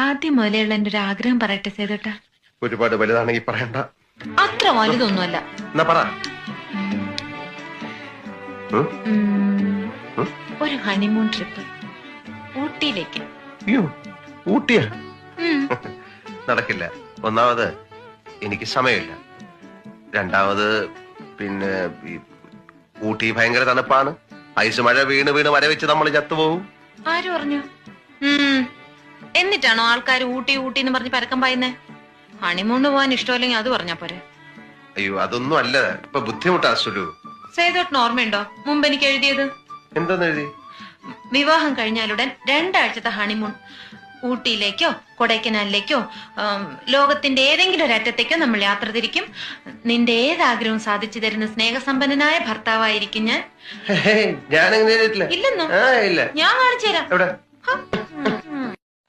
ആദ്യം മുതലുള്ള എന്റെ ഒരു ആഗ്രഹം പറയട്ടെ സേതോട്ടാ. ഒരുപാട് വലുതാണെങ്കിൽ പറയണ്ട. അത്ര വലുതൊന്നുമല്ല. എന്നാ പറ. ഒരു ഹണിമൂൺ ട്രിപ്പ് ഊട്ടിയിലേക്ക്. ഊട്ടിയാ? നടക്കില്ല. ഒന്നാമത് എനിക്ക് സമയമില്ല. രണ്ടാമത് പിന്നെ ഊട്ടി ഭയങ്കര തണുപ്പാണ്. ഐസ് മഴ വീണ് വീണ് വരവെച്ച് നമ്മൾ ചത്തുപോകും. ആര് പറഞ്ഞു? എന്നിട്ടാണോ ആൾക്കാർ ഊട്ടി ഊട്ടി എന്ന് പറഞ്ഞ് പരക്കം പായുന്നേ? ഹണിമൂണ് പോവാൻ ഇഷ്ടമല്ലെങ്കിൽ അത് പറഞ്ഞാ പോരെ. അയ്യോ, അതൊന്നും അല്ല. ഇപ്പൊ ബുദ്ധിമുട്ടാ സുലു. സേതോട്ടിന് ഓർമ്മയുണ്ടോ മുമ്പ് എനിക്ക് എഴുതിയത്? എന്താന്ന് എഴുതി? വിവാഹം കഴിഞ്ഞാലുടൻ 2 ആഴ്ചത്തെ ഹണിമൂൺ. ഊട്ടിയിലേക്കോ കൊടൈക്കനാലിലേക്കോ ലോകത്തിന്റെ ഏതെങ്കിലും ഒരു അറ്റത്തേക്കോ നമ്മൾ യാത്ര തിരിക്കും. നിന്റെ ഏതാഗ്രഹവും സാധിച്ചു തരുന്ന സ്നേഹസമ്പന്നനായ ഭർത്താവായിരിക്കും ഞാൻ. ഞാനെങ്ങനെ ഇല്ലെന്നോ? ഞാൻ കാണിച്ചു തരാം.